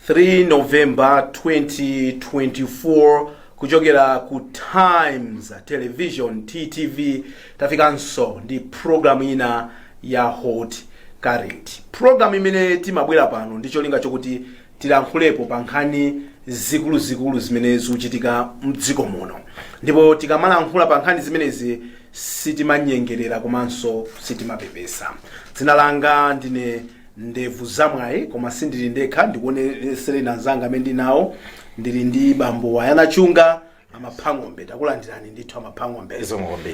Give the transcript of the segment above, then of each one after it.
3 November 2024 kuchokera ku Times Television TTV tafikanso ndi program ina ya Hot Current. Program imene timabwera pano ndicho linga chokuti tilankhulepo pa nkhani zikulu zimene zikuchitika mdziko muno. Ndipo tikamalankhula pa nkhani zimenezi sitimanyengerera komanso sitimapepesa. Dzina langa ndine Ndevu Zamwayi koma sindili ndekha, ndikuonesere nanzanga amene ndinawo. Ndili ndi bambo Ayana Chunga amaphang'ombe, takulandirani ndithu amaphang'ombe.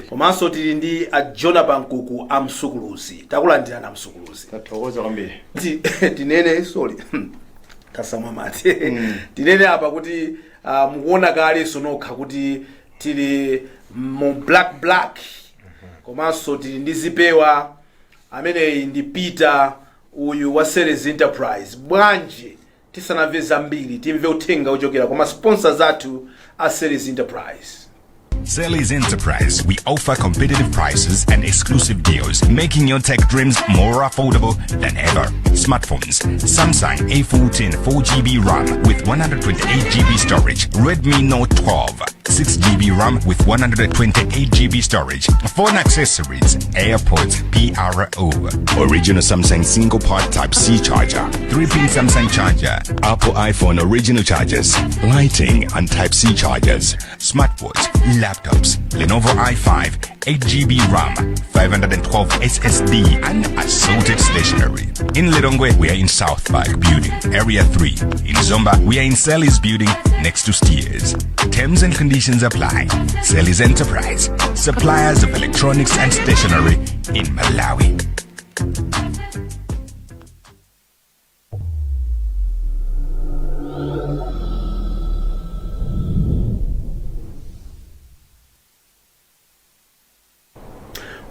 Komanso tili ndi a Jonathan Nkuku amsukuluzi, takulandirani amsukuluzi. Tathokoza kwambiri. Tinene sorry. Kasamwa mati. Tinene apa kuti mukuona kale sonokha kuti tili mu black. Komanso tili ndi zipewa amene ndi Peter uyu wa Ceres Enterprise. Bwanji tisanamve zambiri timve uthenga uchokera kwa sponsors athu a Ceres Enterprise. Ceres Enterprise, we offer competitive prices and exclusive deals, making your tech dreams more affordable than ever. Smartphones: Samsung A14 4GB RAM with 128GB storage, Redmi Note 12 6GB RAM with 128GB storage. Phone accessories: AirPods PRO, original Samsung single part Type-C charger, 3-pin Samsung charger, Apple iPhone original chargers, lighting and Type-C chargers, smartwatch, laptops, Lenovo i5, 8GB RAM, 512 SSD, and assorted stationery. In Lilongwe, we are in South Park Building, Area 3. In Zomba, we are in Celis Building, next to Steers. Terms and conditions apply. Celis Enterprise, suppliers of electronics and stationery in Malawi.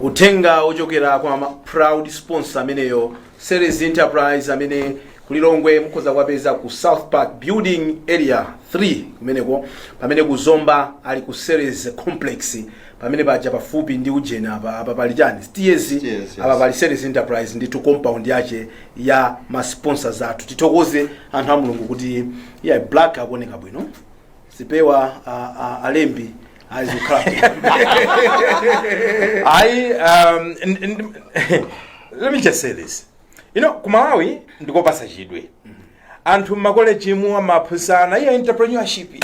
Utenga uchokera kwa proud sponsor ameneyo Ceres Enterprise amene kulilongwe mukhoza kwapeza ku South Park Building Area 3 kumeneko, pamene ku Zomba ali ku Ceres Complex, pamene paja pafupi ndi ujena apa pali chani Steers, apa pali Ceres Enterprise ndi compound yache ya ma sponsors athu. Titokoze anthu a Mulungu kuti ya black akuoneka bwino, sipewa alembi Let me just say this. You know, Kumalawi ndikopasa chidwe. Anthu makoleji mu amaphunzana ya entrepreneurship.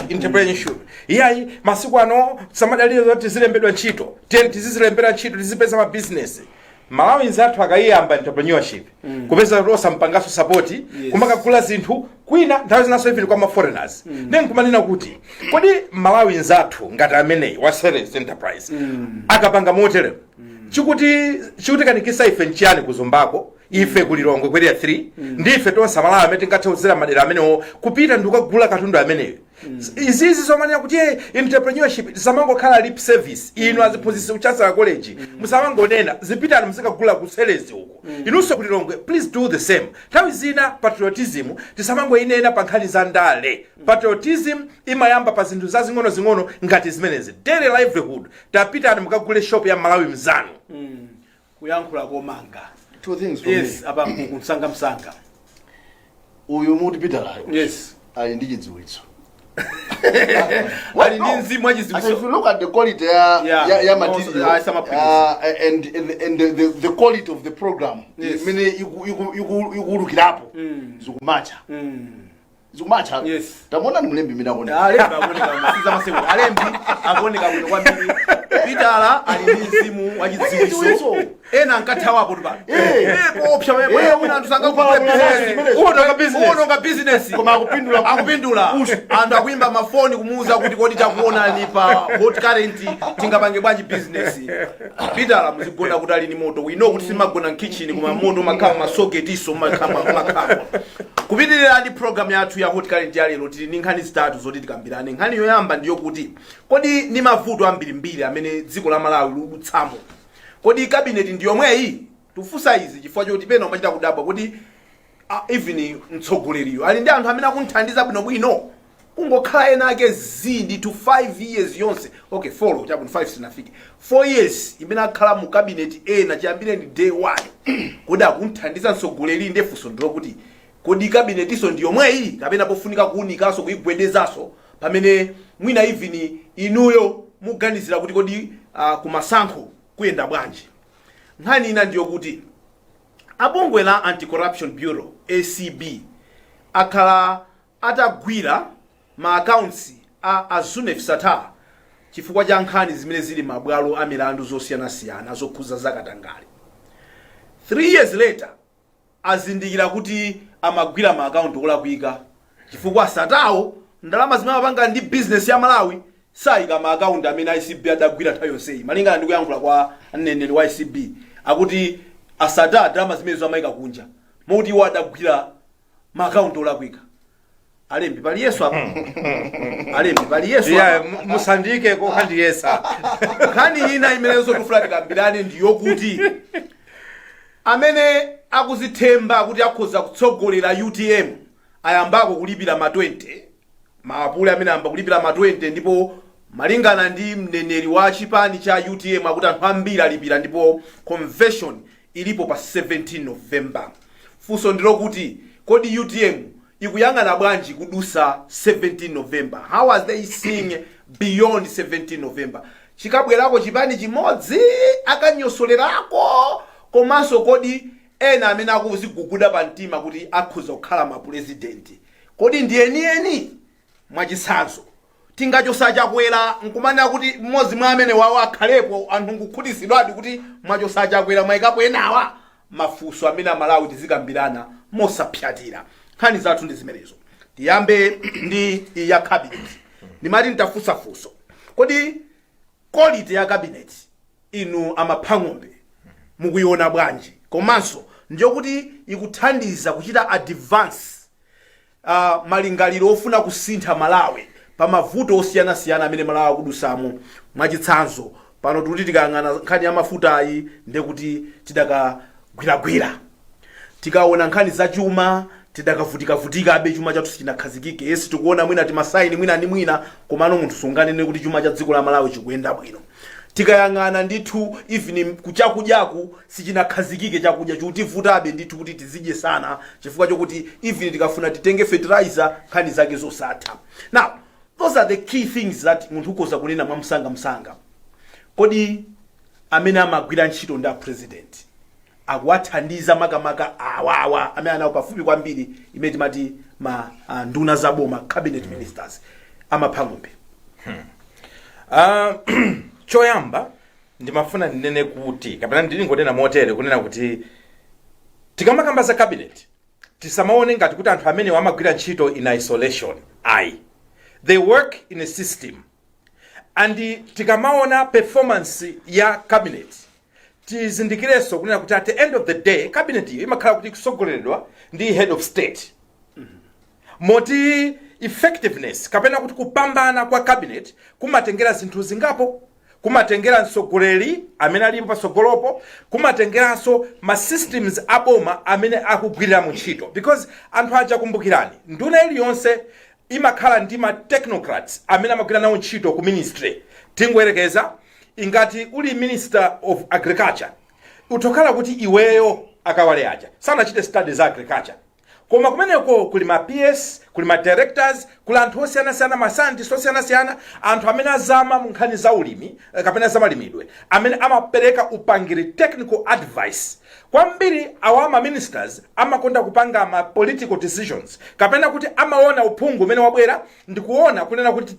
Iya masiku ano samadaliro zoti zilembedwa ntchito. Tizilembera ntchito tizipeza ma business. Malawi nzathu akayamba entrepreneurship. Kupeza rosa mpangaso support, kumakagula zinthu kwina nthawi zinaso even kwa ma foreigners. Then kumanena kuti kodi Malawi nzathu ngati ameneyi wa Ceres Enterprise akapanga motere. Chikuti kanikisa ife nchiyani kuzombako, ife kulilongwe kwere 3, ndife tonse Malawi amene tingathauzira madera amenewo kupita ndikugula katundu ameneyo. Izizi zomanya kuti entrepreneurship samangokhala lip service. Inu aziphunzitsi uchasa college musamangonena zipitani muzikagula ku Ceres uko. Inunso kulilongwe please do the same. Nthawi zina patriotism tisamangoinena pa nkhani za ndale. Patriotism imayamba pa zinthu zazing'ono ngati zimenezi. Daily livelihood tapitani mukagule shop ya Malawi mzanu. Kuyankhula komanga. Two things for me. Yes, apa msanga. Uyu muti Peter Layo. Yes. Ali ndi chidziwitso. Wali ndi mzimu wa chidziwitso. If you look at the quality ya material and the quality of the program, mene ikulukirapo zikumacha. Zikumacha. Yes. Tamona ni mlembi mina kona. Alembi akuoneka msiza maseko. Alembi akuoneka bwino kwambiri. Peter ali ndi mzimu wa chidziwitso. Ena nkathawa apo tupa. Kopsha wewe una ntusanga kupala business. Uno business. Koma akupindula. Andu akuimba mafoni kumuuza kuti kodi takuona ni pa Hot Current tingapange bwanji business. Peter muzigona kuti ali ni moto. We know kuti simagona kitchen kuma moto makama masoketiso makama. Kupitirira ndi program yathu ya Hot Current ya lero tili ndi nkhani zitatu zoti tikambirane. Nkhani yoyamba ndiyo kuti kodi ni mavuto ambirimbiri amene dziko la Malawi likutsamo. Kodi cabinet ndiyomweyi tufusa izi chifukwa choti pena umachita kudabwa kuti even mtsogoleriyo ali ndi anthu amene akunthandiza bwino kungokhala ena ake zindi to 5 years yonse. Okay, 4 chabu 5 sinafike 4 years imene akhala mu cabinet ena chiyambire ndi day 1 kodi akunthandiza mtsogoleri ndefunso ndilo kuti kodi cabinet iso ndiyo mweyi kapena pofunika kuunikaso kuigwedezaso pamene mwina even inuyo muganizira kuti kodi kumasankho kuyenda bwanji. Nkhani ina ndiyo kuti abungwe la Anti-Corruption Bureau ACB akhala atagwira ma accounts a Zunef Satar chifukwa cha nkhani zimene zili mabwalo a milandu zosiyanasiyana zokhuza zakatangale. 3 years later azindikira kuti amagwira ma account olakwika chifukwa Satawo ndalama zimene amapanga ndi business ya Malawi sayika ma account amene ICB adagwira nthawi yonseyi. Malingana ndi kuyankhula kwa mneneri wa ICB akuti asata ndalama zimene zamayika kunja moti iwo adagwira ma account olakwika. Alembi pali Yesu apa. Alembi pali Yesu apa. Musandike ko kandi yesa. Khani ina imenezo tufuna tikambirane ndiyo kuti amene akuzithemba kuti akhoza kutsogolera UTM ayambako kulipira ma 20 maapule amene amba kulipira ma 20 ndipo malingana ndi mneneri wa chipani cha UTM akuti anthu ambiri alipira ndipo convention ilipo pa 17 November. Funso ndilo kuti kodi UTM ikuyangana bwanji kudusa 17 November? How are they seeing beyond 17 November? Chikabwerako chipani chimodzi akanyosolerako komanso kodi ena amene akuziguguda pa mtima kuti akhoza kukhala ma president kodi ndiyeni mwachitsanzo tingachosa chakwera nkumana kuti mmodzi mwa amene wawo akhalepo anthu nkukhutitsidwadi kuti mwachosa chakwera mwayikapo enawa. Mafunso amene Amalawi tizikambirana mosapyatira. Nkhani zathu ndi zimenezo. Tiyambe ndi ya cabinet. Ndimati nitafunsa funso kodi quality ya cabinet inu amaphang'ombe mukuiona bwanji komanso ndiyo kuti ikuthandiza kuchita advance malingaliro ofuna kusintha Malawi pa mavuto osiyanasiyana amene Malawi akudusamo. Mwachitsanzo pano tikuti tikayang'ana nkhani ya mafutayi ndekuti tidakagwiragwira, tikaona nkhani za chuma tidakavutika abe chuma chathu sichinakhazikike. Yesi tikuona mwina timasaini mwina ndi mwina komano munthu sunganene kuti chuma cha dziko la Malawi chikuyenda bwino. Tikayang'ana ndithu even kuchakujaku sichinakhazikike chakudya chutivuta ndithu kuti tizidye sana chifukwa chokuti even tikafuna titenge fertilizer nkhani zake zosatha. Now those are the key things that munthu ukoza kunena mwamsanga. Kodi amene amagwira ntchito nda president akuwathandiza makamaka awawa amene anawo pafupi kwambiri imene timati nduna zaboma cabinet ministers amaphang'ombe. Choyamba ndimafuna ndinene kuti kapena ndili ngonena motere kunena kuti tikamakamba za cabinet tisamaone ngati kuti anthu amene amagwira ntchito in isolation. They work in a system. And tikamaona performance ya cabinet tizindikireso kunena kuti at the end of the day cabinet iyo imakhala kuti kusogoleredwa ndi head of state. Moti effectiveness kapena kuti kupambana kwa cabinet kumatengera zinthu zingapo. Kumatengera msogoleri amene alipo pasogolopo, kumatengeranso ma systems aboma amene akugwirira mu ntchito. Because anthu aja kumbukirani nduna iliyonse imakhala ndi ma technocrats amene amagwira nawo ntchito ku ministry. Tingoyerekeza ingati uli minister of agriculture utokhala kuti iweyo akawale aja sanachite studies za agriculture koma kumeneko kuli ma PS, kuli ma directors, kuli anthu osiyanasiyana ma scientists osiyanasiyana, anthu amene azama mu nkhani za ulimi kapena za malimidwe amene amapereka upangiri technical advice. Kwambiri awama ministers amakonda kupanga ma political decisions kapena kuti amaona uphungu umene wabwera ndikuona kunena kuti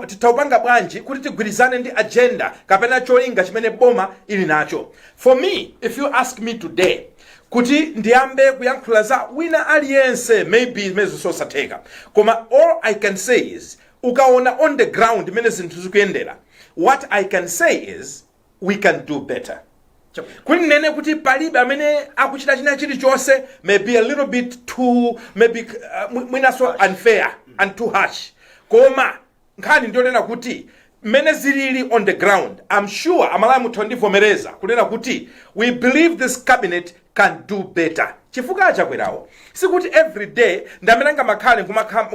titaupanga bwanji kuti tigwirizane ndi agenda kapena cholinga chimene boma ili nacho. For me, if you ask me today kuti ndiyambe kuyankhula za wina aliyense maybe mezo sosatheka koma all I can say is ukaona on the ground mene zinthu zikuyendera, what I can say is we can do better. Kuni nene kuti palibe amene akuchita china chilichonse maybe a little bit too maybe mwina so unfair and too harsh koma nkhani ndionena kuti mene zilili on the ground I'm sure Amalawi muthu ndivomereza kunena kuti we believe this cabinet can do better. Chifukwa chakwerawo sikuti every day ndamenanga makhale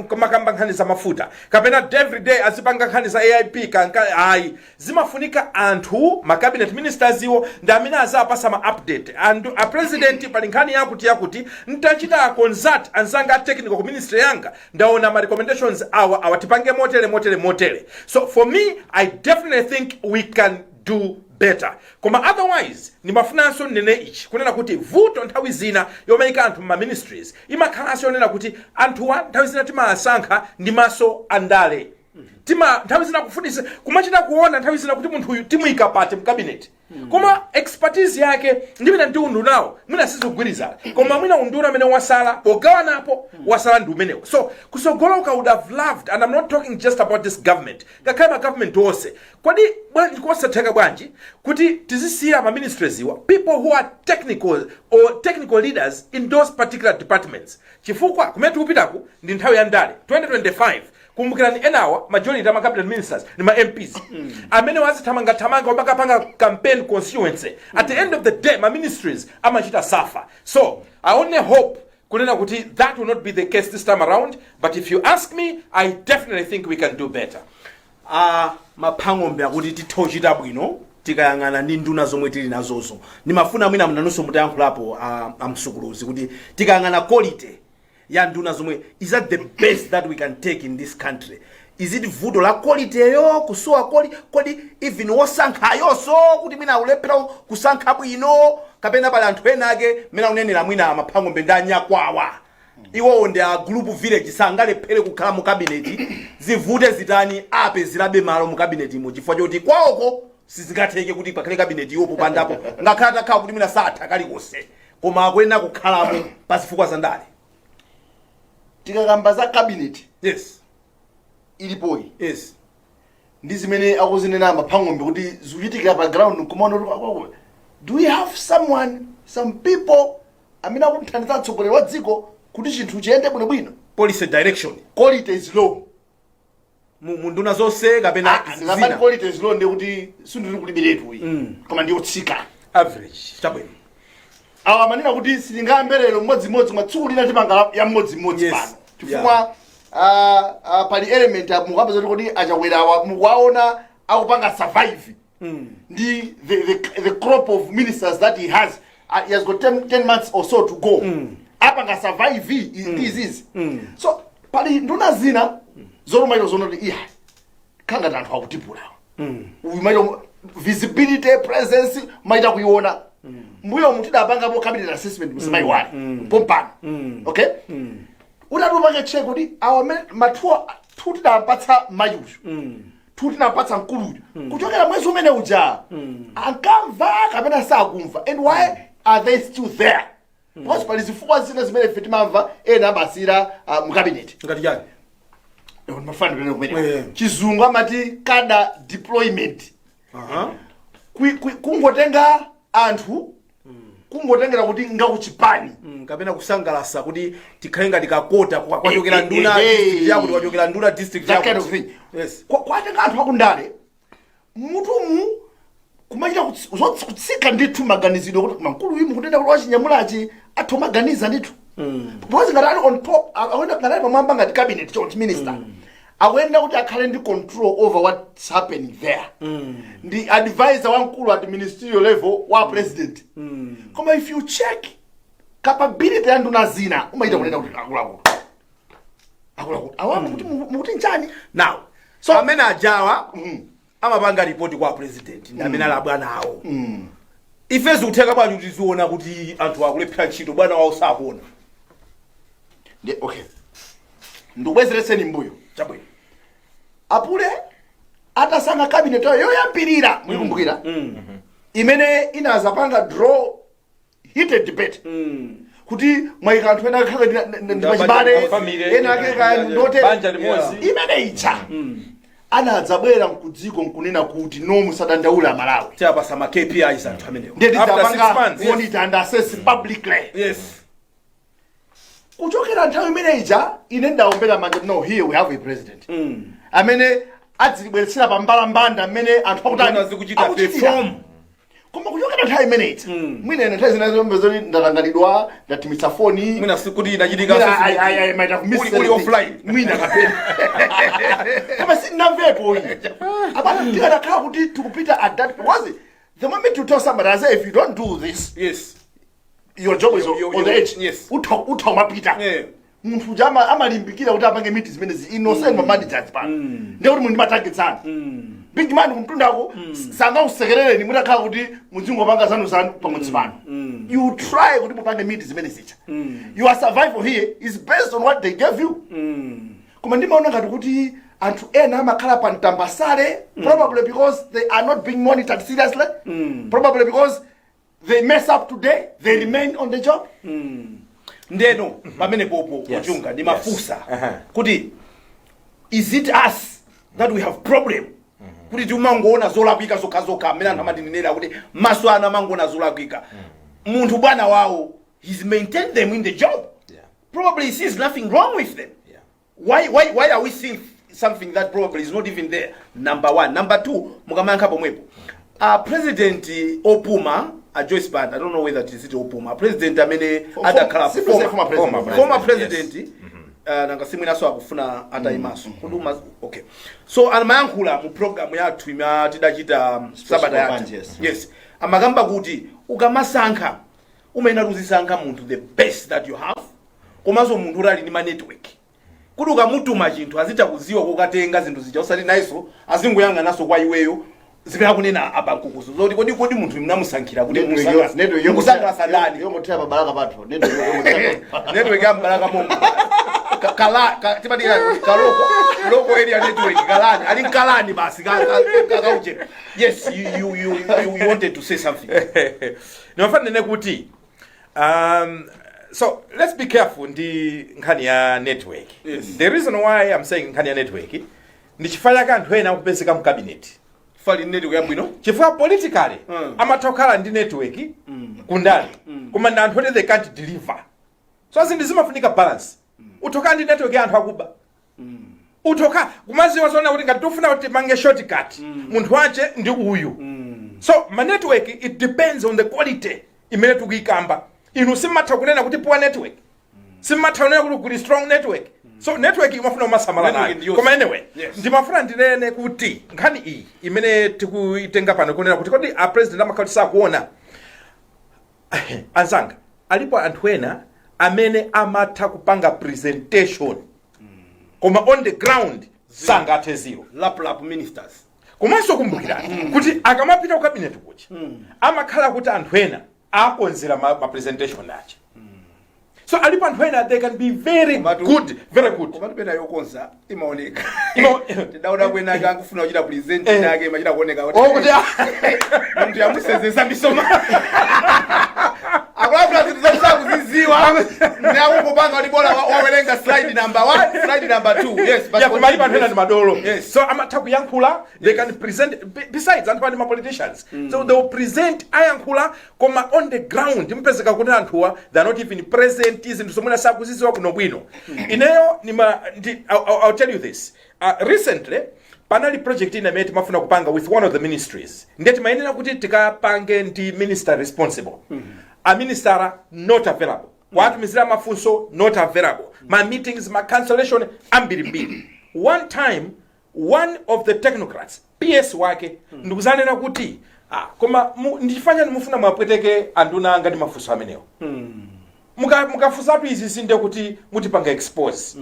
kumakamba nkhani za mafuta kapena every day azipanga nkhani za AIP kanka ayi zimafunika anthu ma cabinet ministers iwo ndamene azapasa ma update and a president pali nkhani yakuti ntachita consult anzanga technical ku ministry yanga ndaona ma recommendations awa tipange motere. So for me, I definitely think we can do better. Koma otherwise ni mafunanso nene ichi kunena kuti vuto nthawi zina yomaika anthu ma ministries imakhalanso yonena kuti anthuwa nthawi zina timasankha ndi maso andale. Nthawi zina kufunisa kumachita kuona nthawi zina kuti munthu uyu timuyika pati mu cabinet. Koma expertise yake ndimene ndi undu nawo mwina sizigwirizana koma mwina unduna amene wasala pogawanapo wasala ndi umenewo. So kusogoloka would have loved, and I'm not talking just about this government, ngakhale government wonse kodi bwanji kosatheka bwanji kuti tizisiya ma ministries iwa people who are technical leaders in those particular departments. Chifukwa kumene tikupitaku ndi nthawi ya ndale 2025 kumbukirani enawa majority ama cabinet ministers ni ma MPs amene wazithamanga wabakapanga campaign constituency. At the end of the day ma ministries amachita suffer. So I only hope kunena kuti that will not be the case this time around, but if you ask me, I definitely think we can do better. Maphangombe akuti tithochita bwino tikayang'ana ndi nduna zomwe tili nazozo ndimafuna mwina mnanunso mutayankhulapo amsukuluzi kuti tikayang'ana quality ya nduna zomwe, is that the best that we can take in this country? Is it vudo la quality yo kusowa kodi even wosankhayo so kuti mwina ulephera kusankha bwino kapena pali anthu ena ake mena unenera mwina maphangombe ndanyakwawa iwo ndi a group village sangalephere kukhala mu cabinet zivute zitani ape zilabe malo mu cabinet imo chifukwa choti kwawoko sizingatheke kuti pakhale cabinet yopo pandapo ngakhala takhala kuti mwina satha kalikonse koma akuyenera kukhalamo pasifukwa za ndale. Tikakamba za cabinet Yes. Ilipoi. Yes. Ndi zimene akuzinena maphangombe kuti zikuchitikira pa ground kumaona kuti do we have some people amene akuthandiza atsogoleri wa dziko kuti chinthu chiyende bwinobwino? Policy direction. Quality is low. Munduna zonse kapena zina. Quality is low ndi kuti sindiri kulibiretu iyi. Koma ndi yotsika. Average. Chabwino. Awa manena kuti silingamberero mmodzimodzi mwatsiku lina timanga ya mmodzimodzi pano. Chifukwa pali element mukapeza kuti achakwerawa mukuwaona akupanga survive. Ndi the crop of ministers that he has got 10 months or so to go. Apanga survive is. So pali nduna zina zorumairo zonoti iya kanga tanthu akutipula. Umairo visibility presence maita kuiona. Mbuyo mutidapanga po cabinet assessment msimaiwali pompano. Okay? Utatupanga check kuti awa mathuwa tutidapatsa mayuzu. Tutidapatsa nkuluju. Kuchokera mwezi umene uja akamva kapena sakumva. And why are they still there? Because pali zifukwa zina zimene fetimamva ena abasira mu cabinet. Ngati yani. Mafano pene kumene. Chizungu amati kada deployment. Kungotenga anthu kungotengera kuti ngakuchipani kapena kusangalasa kuti tikhale ngati kakota kwachokera nduna district yakuti kwachokera nduna district yakuti. Yes. Kwatenga anthu akundale mutumu kumachita kutsika ndithu maganizidwe kuti mankulu imu kutenda kuti wachinyamulachi athu maganiza ndithu. Because ngati ali on top akuyenda ngati pamwamba ngati cabinet chonchi minister akuyenda kuti akhale ndi control over what's happening there. Ndi advisor wankulu at ministerial level wa president. Koma if you check capability ya nduna zina umaita kunena kuti akuluakulu awamu kuti mukuti njani now. So amene ajawa amapanga report kwa president ndi amene ali abwana awo. Ife zikutheka bwanji kuti ziona kuti anthu akulephera ntchito bwana wawo sakuona. Okay. Ndubwezereseni mbuyo. Chabwino. Apule atasanga cabinet yoyambirira mwikumbukira. Imene inazapanga draw heated debate. Kuti mwaika anthu ena akhala ndi machibale ena akeka ndote banja limodzi imene icha. Anadzabwera mkudziko nkunena kuti no musadandaula Malawi. Tiapasa ma KPIs anthu amenewo. After 6 months monitor and assess publicly. Yes. Kuchokera nthawi imene ija ine ndaombera manja no here we have a president. Amene adzibweretsera pambala mbanda amene anthu akutani zikuchita perform koma kuchokera nthawi imeneyi mwina ine nthawi zinazombe ndatanganidwa ndatimitsa foni mwina sikuti inachitika maita uli offline mwina kapena koma sinamvepo iyi abantu tikanakhala kuti tikupita at that because the moment you tell somebody I say if you don't do this yes your job is on the edge yes utha umapita munthu uja amalimbikira kuti apange miti zimenezi innocent managers pa ndekuti munthu matagetsana big man kumtundako sangausekerereni mutakhala kuti muzingopanga zanu pamodzi pano you try kuti mupange miti zimenezi your survival here is based on what they gave you koma ndimaona ngati kuti anthu ena amakhala pa mtambasale probably because they are not being monitored seriously probably because they mess up today they remain on the job ndeno pamene popo kuchunga ndi mafusa kuti is it us that we have problem kuti timangoona zolakwika zokhazoka amene anthu amatinenera kuti maso ana amangoona zolakwika munthu bwana wawo he's maintained them in the job probably he sees nothing wrong with them why are we seeing something that probably is not even there number one number two mukamayankha pomwepo president opuma Joyce Banda, I don't know whether it is Opuma president amene adakhala former president nanga simu inaso akufuna ataimaso kuduma okay so amayankhula mu program yathu imene tidachita sabata yathu yes amakamba kuti ukamasankha umene uzisankha munthu the best that you have komanso munthu uli ndi ma network kuti ukamutuma chinthu azita kuziwa kokatenga zinthu zija usati naiso azingoyang'anaso kwa iweyo zipera kunena abankukuzo zoti kodi munthu mnamusankhira kuti musankhira sadani yongothera mabalaka pathu network ya mabalaka momwe tipati kaloko area network kalani ali kalani basi kauje yes you wanted to say something nimafana nene kuti so let's be careful ndi nkhani ya network the reason why I'm saying nkhani ya network ndi chifukwa cha anthu ena kupezeka mu cabinet fali network yabwino chifukwa politically amatokhala ndi network kundani koma ndi anthu oti they can't deliver so zinthu zimafunika balance utoka ndi network ya anthu akuba utoka kumaziwa zona kuti ngati tofuna kuti mange shortcut munthu wache ndi uyu so ma network it depends on the quality imene tikuyikamba inu simatha kunena kuti poor network simatha kunena kuti kuli strong network so network imafuna umasamala nayo koma anyway ndimafuna ndinene kuti nkhani iyi imene tikuitenga pano kunena kuti kodi a president amakhala sakuona anzanga alipo anthu ena amene amatha kupanga presentation koma on the ground sangathe zero lap ministers komanso kumbukirani kuti akamapita ku cabinet kuchi amakhala kuti anthu ena akonzera ma presentation ache so alipo anthu ena they can be very good koma tipena yokonza imaoneka tidauda kwena akufuna kuchita present yake machita kuoneka kuti munthu yamusenzesa misoma akulapula zinthu zakuziziwa nakungopanga kuti bora wawerenga slide number 1 slide number 2 yes but koma alipo anthu ena ndi madolo so amatha kuyankhula they can present besides anthu ali ma politicians so they will present ayankhula koma on the ground mpezeka kuti anthuwa they are not even present zinthu zomwe sakuziziwa kuno bwino ineyo I'll tell you this recently panali project ina imene timafuna kupanga with one of the ministries ndiye timayenera kuti tikapange ndi minister responsible a minister not available watumizira mafunso not available ma meetings ma cancellation ambirimbiri one time one of the technocrats PS wake ndikuzanena kuti koma ndifanya nimufuna mwapweteke anduna ngati mafunso amenewo mukafunzatu izi sinde kuti mutipanga expose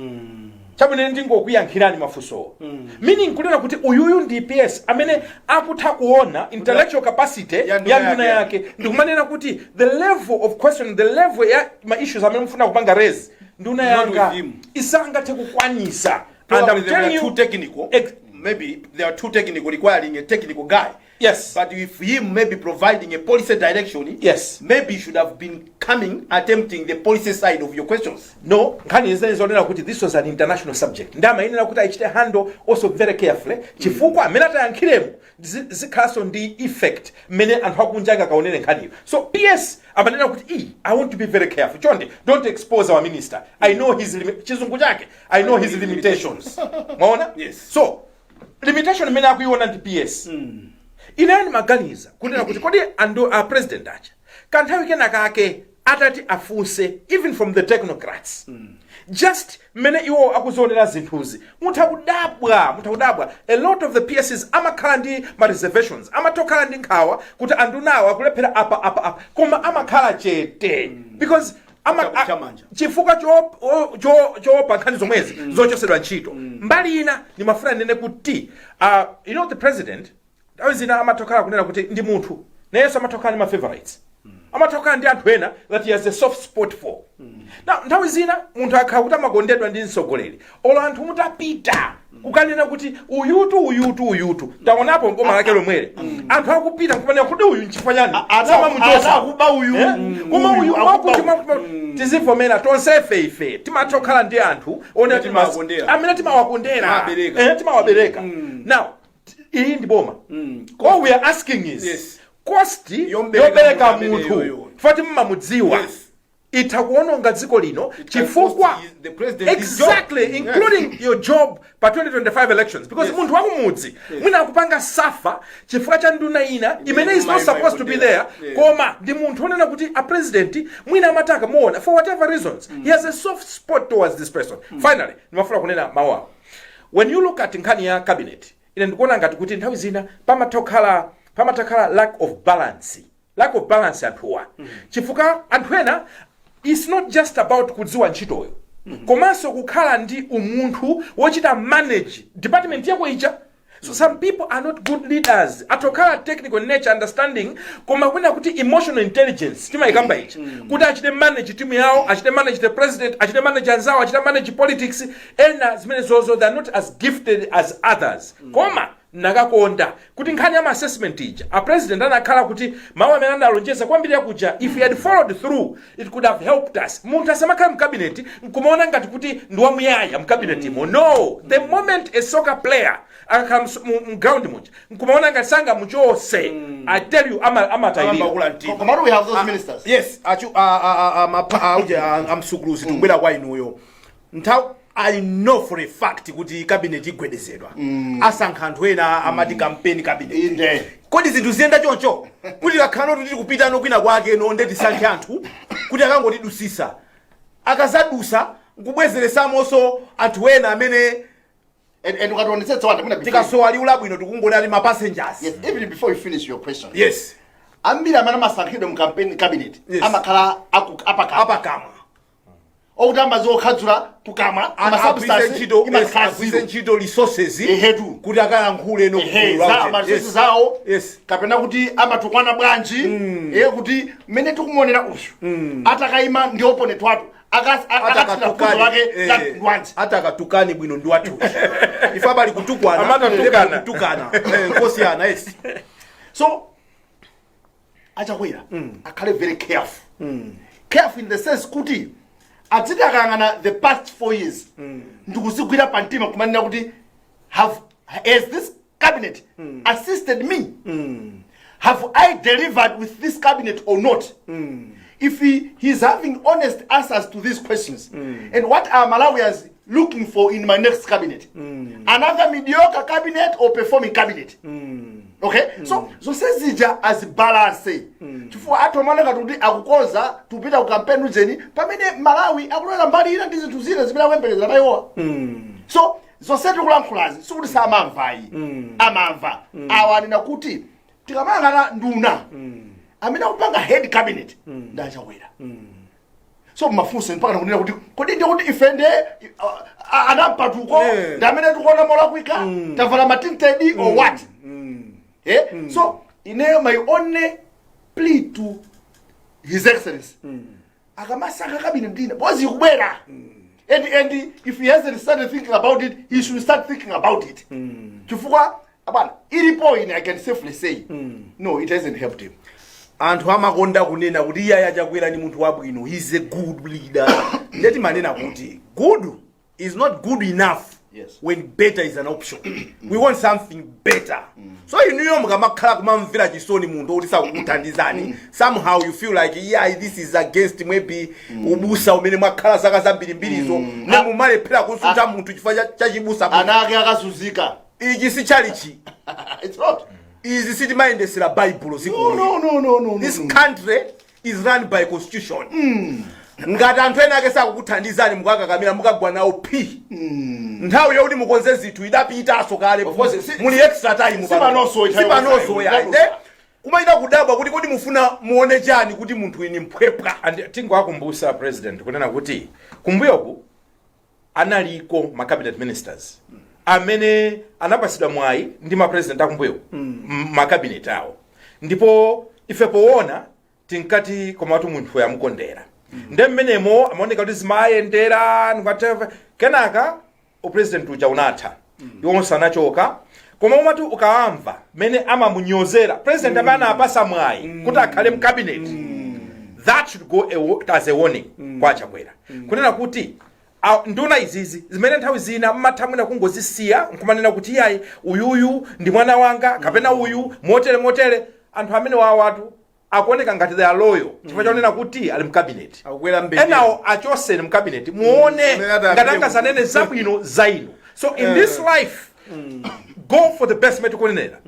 chabwino ndingokuyankhirani mafunso meaning kunena kuti uyuyu ndi PS amene akutha kuona intellectual capacity ya nduna yake ndikumanena kuti the level of question the level ya ma issues amene mufuna kupanga raise nduna yanga isangathe kukwanisa and I'm telling you too technical maybe they are too technical requiring a technical guy yes but if him maybe providing a policy direction yes maybe he should have been coming attempting the policy side of your questions no nkhani izonena kuti this was an international subject ndama inena kuti aichite handle also very carefully chifukwa amene atayankhiremo zikhalaso ndi effect mene anthu akunjanga kaonene nkhaniyo so PS amanena kuti I want to be very careful chonde don't expose our minister I know his chizungu chake I know his limitations maona yes so limitation mene akuiona ndi PS Inani maganiza kunena kuti kodi andu a president acha kanthawi kenaka ake atati afuse even from the technocrats just mene iwo akuzonera zinthuzi mutakudabwa a lot of the PSs amakhala ndi ma reservations amatokhala ndi nkhawa kuti andu nawo akulephera apa koma amakhala chete because chifukwa choopa nkhani zomwezi zochosedwa ntchito mbali ina ndimafuna nene kuti you know the president nthawi zina amatokhala kunena kuti ndi munthu nayenso amatokhala ndi ma favorites amatokhala ndi anthu ena that he has a soft spot for now nthawi zina munthu akhala kuti amakondedwa ndi mtsogoleri olo anthu mutapita kukanena kuti uyutu taonapo ngoma lake lomwele anthu akupita kupanena kuti uyu nchifukwa chani akuba uyu koma uyu tizivomera tonse ife timatokhala ndi anthu amene timawakondera timawabereka now iyi ndi boma all we are asking is cost yobereka munthu fati mmamudziwa itakuononga dziko lino chifukwa exactly including your job pa 2025 elections because munthu wakumudzi mwina akupanga safa chifukwa cha nduna ina imene is not supposed to be there koma ndi munthu onena kuti a president mwina amataka muona for whatever reasons he has a soft spot towards this person finally nimafuna kunena mawu awo when you look at nkhani ya cabinet ine ndikuona ngati kuti nthawi zina pamatakhala lack of balance anthuwa chifukwa anthu ena it's not just about kudziwa ntchitoyo komanso kukhala ndi umunthu wochita manage department yako ija so some people are not good leaders atokhala technical nature understanding koma kwena kuti emotional intelligence timayikamba ichi kuti achite manage timu yawo achite manage the president achite manage anzawo achite manage politics ena zimene zozo they are not as gifted as others koma nakakonda kuti nkhani ya assessment ija a president anakhala kuti mawu amene analonjeza kwambiri yakuja if he had followed through it could have helped us munthu asamakhala mkabinet nkumaona ngati kuti ndi wamuyaya mkabinet imo no the moment a soccer player akakhala mground muja nkumaona ngati sanga muchose I tell you amatayirira koma we have those ministers yes amsukuluzi tubwera kwa inuyo I know for a fact kuti cabinet igwedezedwa asankha anthu ena amati campaign cabinet kodi zinthu ziyenda choncho kuti akhala kuti kupita nokwina kwake nonde tisankhe anthu kuti akangotidusisa akazadusa nkubwezeresamonso anthu ena amene and ukatoonetsetsa wanda mwina tikasowa liula bwino tikungona ali ma passengers yes even before you finish your question yes ambiri amene amasankhidwa mu campaign cabinet amakhala apakama okutamba zokhadzula kukama amasubstance ntchito resources kuti akayankhule resources zawo kapena kuti amatukwana bwanji kuti mmene tikumuonera uyu atakayima ndi opponent watu atakatukani bwino ndi wathu ife abali kutukwana nkosiyana yes so achakwera akhale very careful in the sense kuti atiti akangana the past 4 years ndikuzigwira pantima kumanena kuti has this cabinet assisted me have I delivered with this cabinet or not if he's having honest answers to these questions and what are Malawians looking for in my next cabinet another mediocre cabinet or performing cabinet okay so sezija as balance chifukwa atomaneka kuti akukonza tupita ku campaign ujeni pamene Malawi akulera mbali ina ndi zinthu zina zimene akuyembekeza nayowa so zonse tikulankhulazi sikuti samamvayi amamva awanena kuti tikamangana nduna amene akupanga head cabinet ndachakwera so mafunso mpaka nakunena kuti kodi ndi kuti ifende anampatuko ndamene tikuona mola kuika tavala matinted or what so my only plea to his excellency akamasaka cabinet ndina bozi kubwera and if he hasn't started thinking about it he should start thinking about it chifukwa abana ilipo ine I can safely say no it hasn't helped him anthu amakonda kunena kuti iye achakwera ni munthu wabwino he's a good leader ndeti manena kuti good is not good enough when better is an option we want something better so inuyo mukamakhala kumamvera chisoni munthu kuti sakuthandizani somehow you feel like yeah this is against maybe ubusa umene mwakhala zaka zambirimbirizo nemumalephera kusunta munthu chifukwa cha chibusa anake akazunzika ichi si chalichi it's not Is city mayendesera Bible zikulu. No. This country is run by constitution. Ngati anthu ena ake sakukuthandizani mukakakamira mukagwa nawo p. Nthawi yoti mukonze zithu idapitaso kale. Muli extra time sipanoso ya. Kumaita kudabwa kuti kodi mufuna muone chani kuti munthu ini mphwepwa. And tingowakumbusa president kunena kuti kumbuyoku analiko ma cabinet ministers amene anapasidwa mwayi ndi ma president akumbuyo ma cabinet awo. Ndipo ife poona tinkati koma watu munthu yamukondera. Nde mmenemo amaoneka kuti zimayendera whatever. Kenaka o president uja unatha. Yonse anachoka. Koma umatu ukawamva mene amamunyozera president amene apasa mwayi kuti akhale mu cabinet. That should go as a warning kwa Chakwera. Kunena kuti nduna izizi zimene nthawi zina mmathamwina kungozisiya nkumanena kuti yayi uyuyu ndi mwana wanga kapena uyu motere anthu amene watu akuoneka ngati they are loyal chifukwa chaonena kuti ali mu cabinet. Enawo achoseni mu cabinet muone ngati angasanene zabwino zaino. So in this life go for the best medical nenera.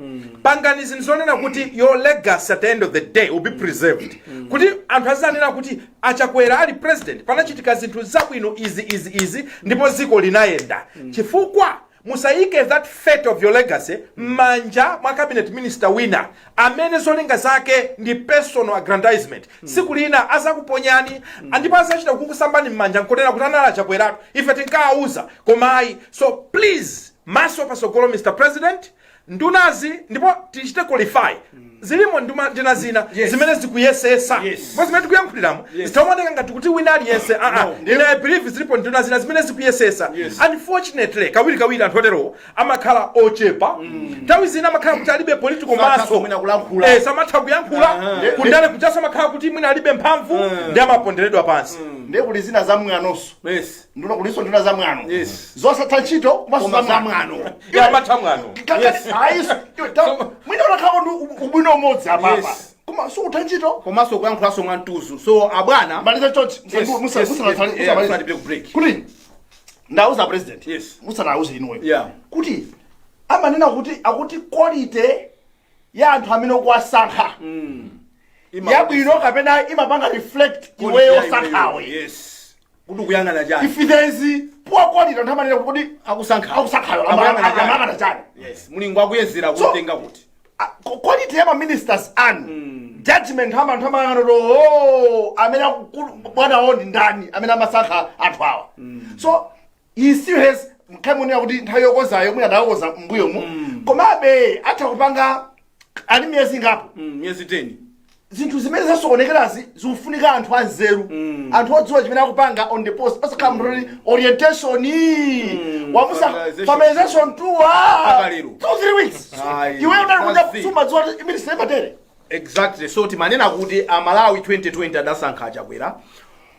Panganizi nzonena kuti your legacy at the end of the day will be preserved. Kuti anthu azanena kuti Achakwera ali president panachitika zinthu zabwino easy ndipo ziko linayenda. Chifukwa musayike that fate of your legacy manja mwa cabinet minister winner amene zolinga zake ndi personal aggrandizement. Siku lina azakuponyani ndipo azachita kukusambani mmanja nkonena kuti anali Achakwera ife tinkauza komayi. So please maso pasogolo Mr. President ndunazi ndipo tichite qualify zilimo ndina zina zimene zikuyesesa ndipo zimene tikuyankhuliramo zitaoneka ngati kuti wina aliyense I believe zilipo nduna zina zimene zikuyesesa. Unfortunately kawiri anthu otero amakhala ochepa nthawi zina amakhala kuti alibe political maso samatha kuyankhula kundale kuchaso amakhala kuti mwina alibe mphamvu ndi amaponderedwa pansi. Ndekuli zina za mwanoso. Nduna kuliso nduna za mwano. Zosatha ntchito kumaso za mwano. Amatha mwano. Mwina unakhawa ubwino umodzi apa. Koma so utha ntchito komanso kuyankhulaso mwantuzu. So abwana maliza choti musa break. Kuti ndauza president. Musa nauze inuwe. Kuti amanena kuti akuti quality ya anthu amene okuwasankha yabwino kapena imapanga reflect iweyo sankhawe. Kuti kuyangana chani. If there is poor quality anthu amanena kuti akusankhayo amangana chani. Mulungu akuyezera kutenga kuti quality ya ministers judgment anthu amangana amene bwana wondi ndani amene amasankha anthu awa. So he still has mkhamunena kuti nthawi yokozayo mwina adakoza mbuyomu komabe atha kupanga ali miyezi ngapo miyezi 10 zinthu zimene zasokonekerazi zikufunika anthu anzeru anthu odziwa chimene akupanga on the post pasakhala mndoli orientation wamusa familiarization 2-3 weeks iwe unalikuja kusuma dziwa minister imatere. Exactly. So timanena kuti Malawi 2020 adasankha Achakwera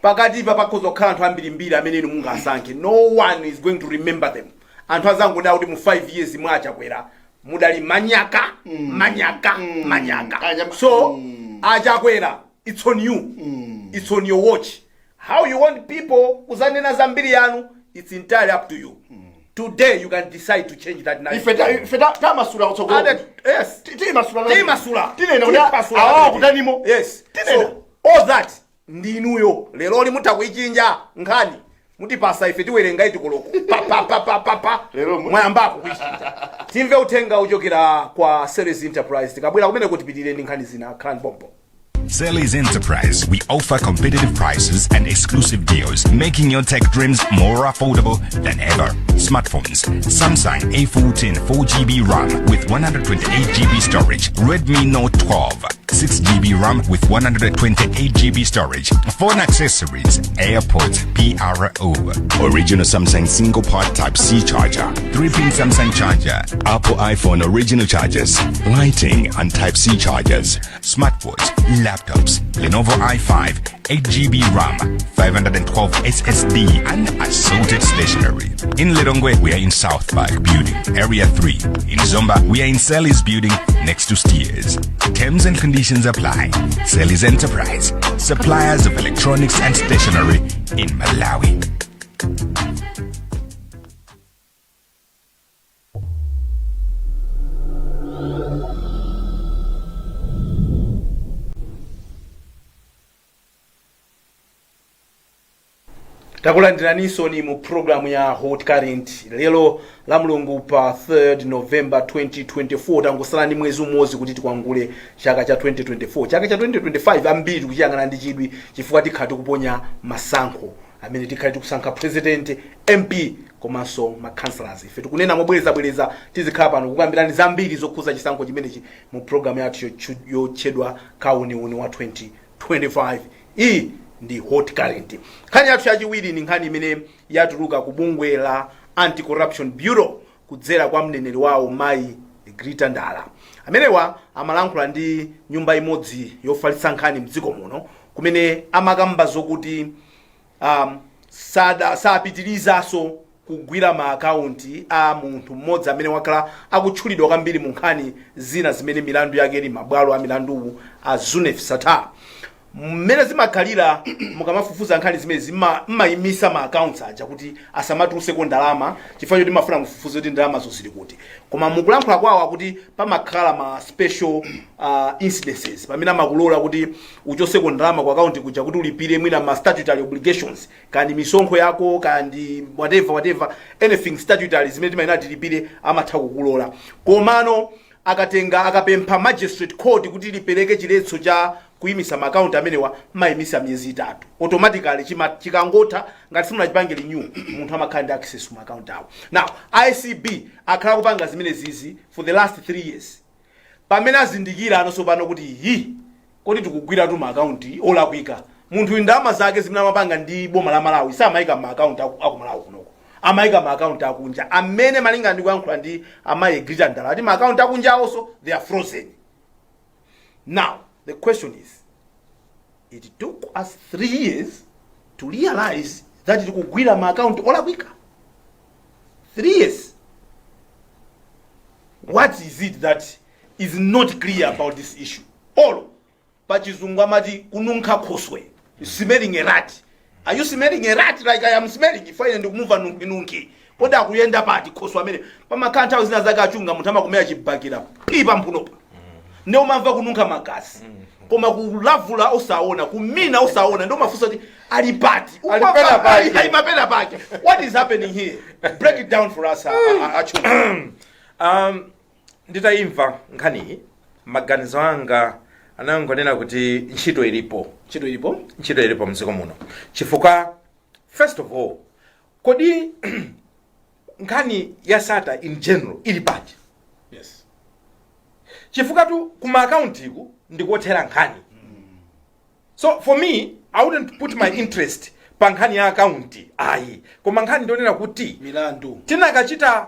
pakati pakhoza kukhala anthu ambirimbiri amene inu mungasankhe. No one is going to remember them. Anthu azangu na kuti mu 5 years mwa Achakwera mudali manyaka. So Achakwera, it's on you. It's on your watch. How you want people kuzanena zambiri yanu, it's entirely up to you. Today you can decide to change that narrative. If tamasula utsogolo. Yes. Timasula. Kutanimo. Yes. So all that ndinuyo lero oli mutakuyichinja nkhani mutipasa ife tiwerenga itikoloko pa lero mwayambako kuichinja. Timve utenga uchokera kwa Ceres Enterprise tikabwera kumene kutipitire ndi nkhani zina Clan Bombo. Ceres Enterprise, we offer competitive prices and exclusive deals, making your tech dreams more affordable than ever. Smartphones, Samsung A14 4GB RAM with 128GB storage, Redmi Note 12, 6GB RAM with 128GB storage, phone accessories, AirPods PRO, original Samsung single part Type-C charger, 3-pin Samsung charger, Apple iPhone original chargers, lighting and Type-C chargers, smartwatch, laptops, Lenovo i5, 8GB RAM, 512 SSD, and assorted stationery. In Lilongwe, we are in South Park Building, Area 3. In Zomba, we are in Celis Building, next to Steers. Terms and conditions apply. Celis Enterprise, suppliers of electronics and stationery in Malawi. takulandiraniso ni mu programu ya Hot Current lelo la mulungu pa 3rd November 2024 tangosala ni mwezi umodzi kuti tikwangule chaka cha 2024 chaka cha 2025 ambiri kuchiyang'ana ndi chidwi chifukwa tikhati kuponya masankho amene tikhati kusankha president MP komanso ma councillors ife tikunena mobwereza tizikhala pano kukambirani zambiri zokhuza chisankho chimenechi mu programu yathu yotchedwa kauniuni wa 2025 iyi ndi Hot Current. Nkhani yathu yachiwiri ni nkhani imene yatuluka ku bungwe la Anti-Corruption Bureau kudzera kwa mneneri wawo Mayi Grita Ndala. Amenewa amalankhula ndi nyumba imodzi yofalitsa nkhani mdziko muno kumene amakamba zokuti sapitirizaso kugwira ma account a munthu mmodzi amene wakhala akutchulidwa kwambiri mu nkhani zina zimene milandu yake ili mabwalo a milandu a Zunef Sata. Mmene zimakhalira mukamafufuza nkhani zimene zimayimisa ma accounts aja kuti asamatuluse ko ndalama chifukwa choti mafuna mufufuze kuti ndalama zozili kuti koma mukulankhula kwawo kuti pamakhala ma special incidences pamene amakulola kuti uchose ko ndalama kwa account kuja kuti ulipire mwina ma statutory obligations kandi misonkho yako kandi whatever anything statutory zimene timayina tilipire amatha kukulola komano akapempha magistrate court kuti lipereke chiletso cha kuyimisa ma account amenewa mayimisa miyezi 3 automatically chikangotha ngati simuna chipange renew munthu amakhala ndi access mu account awo. Now ICB akhala kupanga zimene zizi for the last 3 years pamene azindikira anonso pano kuti kodi tikugwira tu ma account olakwika munthu ndalama zake zimene amapanga ndi boma la Malawi samayika ma account aku Malawi kunoko amayika ma account akunja amene malinga ndi kuyankhula ndi Mayi Grita Ndala ati ma account akunja also they are frozen. Now the question is, it took us 3 years to realize that it could guida my account all week. 3 years. What is it that is not clear about this issue? All. Pachizungamati kununka koswe. Smelling a rat. Are you smelling a rat like I am smelling? If I end up moving nunki. Poda kuyenda pati koswa mene. Pama kanta uzina zaka chunga mutama kumea chibakira. Pipa mpunopa. Ndio mamva kununka makasi. Koma kulavula osaona kumina osaona ndio mafuso ati alipati alipenda pake. What is happening here? Break it down for us nditaimva nkhani maganizo anga anangonena kuti ntchito ilipo mdziko muno chifukwa first of all kodi nkhani ya Sata in general ili pati. Yes. Chifukwa tu kuma account iku ndikothera nkhani. So for me I wouldn't put my interest pa nkhani ya account koma nkhani ndionera kuti milandu tinakachita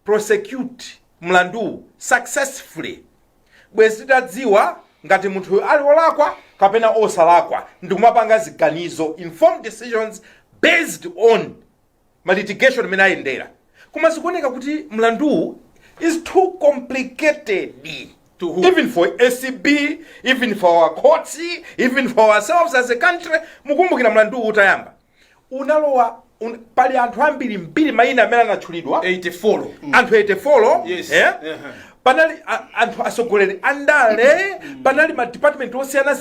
prosecute mlandu successfully bwezi titadziwa ngati munthu ali wolakwa kapena osalakwa ndikumapanga ziganizo informed decisions based on litigation imene ayendera koma zikuoneka kuti mlandu is too complicated even for ACB, even for our courts, even for ourselves as a country. Mukumbukira mlandu utayamba unalowa pali anthu ambiri mbiri mayina amene anatchulidwa 84 anthu 84. Yes. Panali anthu asogoleri andale panali ma department osiyana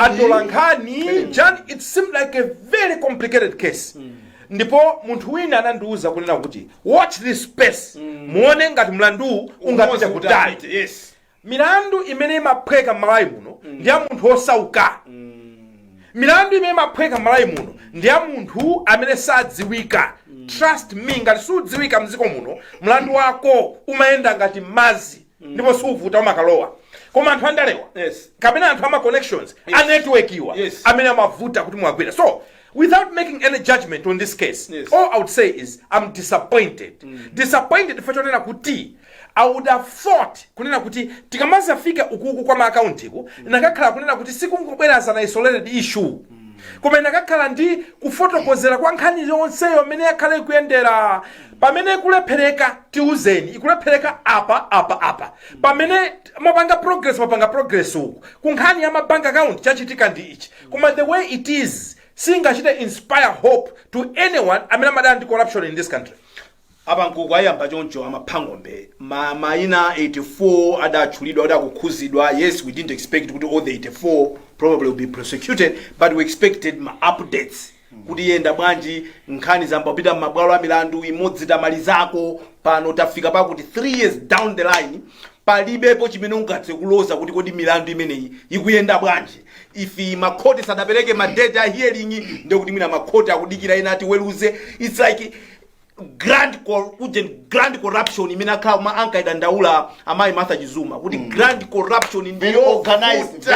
atolankhani John, it seemed like a very complicated case. Ndipo munthu wina anandiuza kunena kuti watch this space muone ngati mlandu ungapita kutali. Yes. Milandu imene imaphweka Malawi muno ndi ya munthu osauka. Milandu imene imaphweka Malawi muno ndi ya munthu amene sadziwika. Trust me, ngati sudziwika mdziko muno mlandu wako umayenda ngati mazi ndipo suvuta umakalowa. Koma anthu andalewa kapena anthu ama connections a network iwa amene amavuta kuti mwagwira. So without making any judgment on this case, all I would say is I'm disappointed. Disappointed for chonena kuti I would have thought kunena kuti tikamazafika ukuku kwa account iku nakakhala kunena kuti sikungobwera sana isolated issue. Koma nakakhala ndi kufotokozera kwa nkhani yonse yomene yakhala ikuyendera pamene kulephereka tiuzeni ikulephereka apa pamene mapanga progress uku kunkhani ya bank account chachitika ndi ichi koma the way it is singachite inspire hope to anyone amene amadana ndi corruption in this country. Abankuku ayamba choncho amaphangombe mayina 84 adatchulidwa adakukhuzidwa. Yes, we didn't expect kuti all the 84 probably will be prosecuted, but we expected updates kuti yenda bwanji nkhani zambapita m'mabwalo a milandu imodzi tamalizako pano tafika pakuti 3 years down the line palibepo chimene ungathe kuloza kuti kodi milandu imeneyi ikuyenda bwanji. If makhoti sadapereke madata hearing ndekuti mwina makhoti akudikira ena ati weluze. It's like grand corruption imene akhala ankaida ndaula amayi Martha Chizuma kuti grand corruption very organized.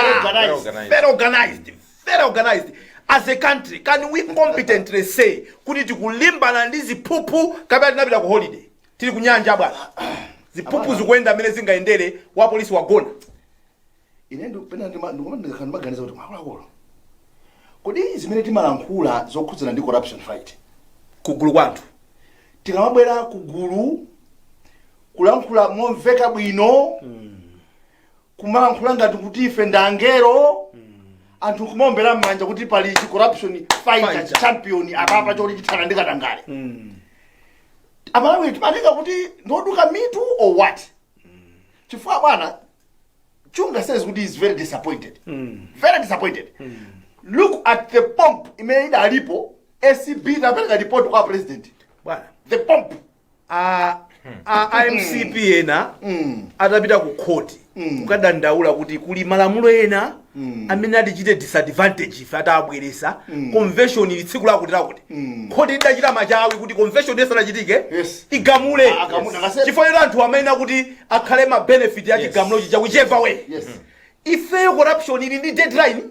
As a country, can we competently say kuti tikulimbana ndi ziphuphu kapena tinapita ku holiday tili kunyanja bwana ziphuphu zikuenda mene zingaendere wa polisi wagona ine ndipena ndimaganiza kuti mwakulu kodi zimene timalankhula zokhudzana ndi corruption fight kugulu kwanthu tikamabwera kugulu kulankhula momveka bwino kumalankhula ngati kuti ife ndangero anthu kumombera mmanja kuti pali corruption fighter champion apapa choti chithana ndi katangale amalawi timatenga kuti ndoduka mitu or what chifukwa bwana Chunga says kuti is very disappointed very disappointed look at the pomp imene idalipo SCB tapeleka report kwa president bwana the pomp IMCP ena atapita ku court kukadandaula kuti kuli malamulo ena amene atichite disadvantage ife atabweresa convention ilitsikula kuti lakuti court idachita machawi kuti convention yesanachitike igamule chifukwa anthu amene kuti akhale ma benefit ya chigamulo chija whichever way ife corruption ili ndi deadline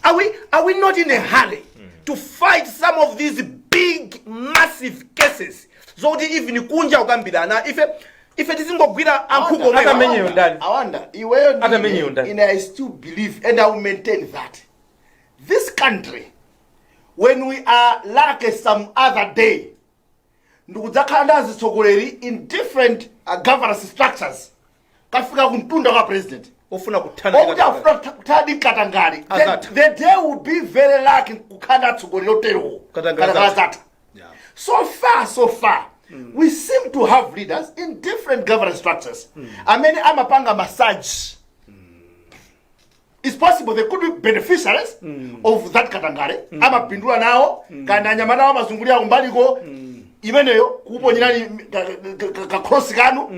are we not in a hurry to fight some of these big massive cases zoti even kunja ukambirana ife tizingogwira ankhuko atamenyeyo ndani awanda iweyo atamenyeyo ndani and I still believe and I will maintain that this country when we are like some other day ndikudzakhala ndazi tsogoleri in different governance structures kafika kuntunda kwa president ofuna kuthana katangale the day will be very lucky kukhanda tsogoleri otero katangale zata so far we seem to have leaders in different governance structures amene amapanga massage it's possible they could be beneficiaries of that katangale amapindula nawo kana anyama nawo amazungulira kumbaliko imeneyo kuponyerani ka cross kanu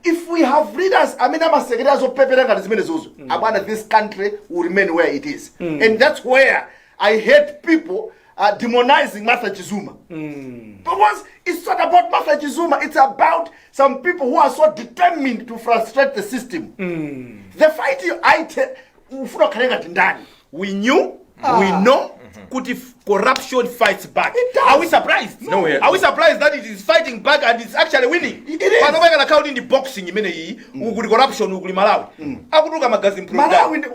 if we have leaders amene amasekera zopepera ngati zimene zozo abana this country will remain where it is and that's where I hate people demonizing Martha Chizuma because it's not about Martha Chizuma, it's about some people who are so determined to frustrate the system the fight ufuna khalenga tindani we know kuti corruption fights back. Are we surprised? No. Are we surprised that it is fighting back and it's actually winning? It is. Pano baka account in the boxing imene iyi ukuli corruption ukuli Malawi. Akutuka magazi improved. Malawi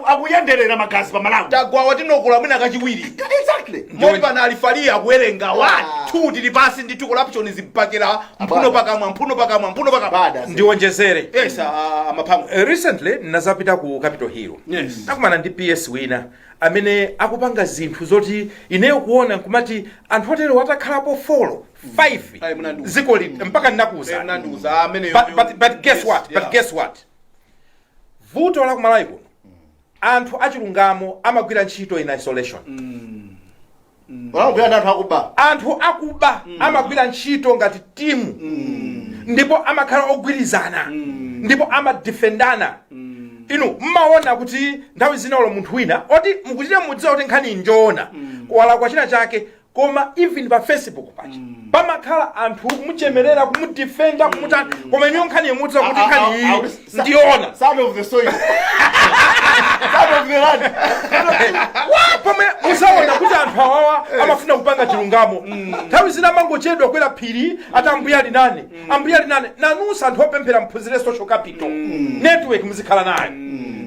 akuyenderera magazi pa Malawi. Tagwa watinokola mwina kachiwiri. Exactly. Moti pana alifalia akuwerenga 1 2 tilipasi ndi corruption izipakira mphuno pakamwa bada. Ndiwonjezere. Yes, amaphango. Recently nazapita ku Capitol Hill. Yes. Nakumana ndi PS wina amene akupanga zinthu zoti ineyo kuona nkumati anthu otero watakhalapo 5 zikoli mpaka ndinakuza but guess what guess what vuto la kumalawi kuno anthu achilungamo amagwira ntchito in isolation anthu akuba amagwira ntchito ngati timu ndipo amakhala ogwirizana ndipo amadefendana inu mmaona kuti nthawi zinaolo munthu wina oti mukuchita mudziwa kuti nkhani njoona wala kwa china chake koma even pa Facebook pacha pamakhala anthu kumuchemerera kumudefenda kumutana koma iniyo nkhani yemudziwa kuti nkhani iyi ndiona son of the soil son of the land pome musaona kuti anthu awawa amafuna kupanga chilungamo nthawi zina mangochedwa kwera phiri ati ambuya linane nanusa anthu opemphera mphunzire social capital network muzikhala nayo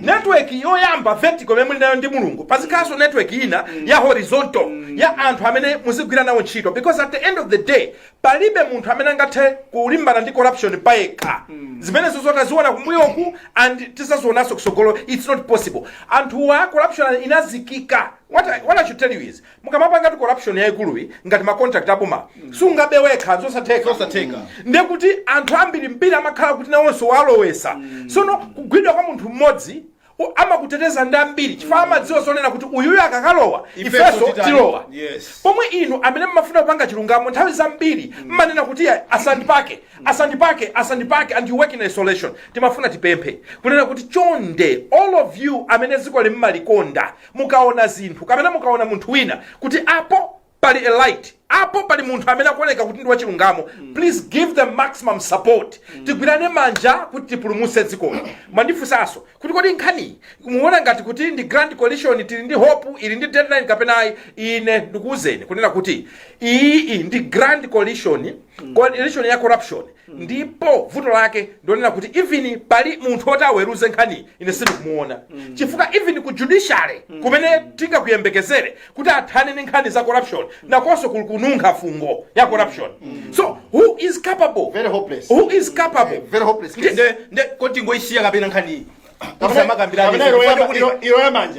network yoyamba vertical memuli nayo ndi mulungu pazikhaso network ina ya horizontal ya anthu amene muzigwira nawo ntchito because at the end of the day palibe munthu amene angathe kulimbana ndi corruption payekha zimene zozotaziona kumbuyoku and tisazionanso kusogolo it's not possible anthu wa corruption inazikika what I should tell you is mukamapanga corruption yaikuluyi ngati ma contract aboma sungabewekha zosatheka ndekuti anthu ambiri mbiri amakhala kuti nawonso walowesa sono kugwidwa kwa munthu mmodzi amakuteteza ndi ambiri chifukwa amadziwa zonena kuti uyuyu akakalowa ifeso tilowa. Pomwe inu amene mmafuna kupanga chilungamo nthawi zambiri mmanena kuti asandipake and you work in isolation. Timafuna tipemphe kunena kuti chonde all of you amene ziko limalikonda mukaona zinthu kapena mukaona munthu wina kuti apo pali a light, apo pali munthu amene akuoneka kuti ndi wachilungamo, please give them maximum support. Tigwirane manja kuti tipulumutse dziko. Mwandifunsanso kuti kodi nkhani muona ngati kuti ndi grand coalition tili ndi hope ili ndi deadline kapenayi. Ine ndikuwuzeni kunena kuti iyi ndi grand coalition ya corruption, ndipo vuto lake ndionena kuti even pali munthu oti aweruze nkhani ine sindikumuona. Chifukwa even ku judiciary kumene tingakuyembekezere kuti athane ndi nkhani za corruption nakonso kununga fungo ya corruption. So who is capable? Very hopeless. Who is capable? Very hopeless. Nde koti ngoisiya kapena nkhani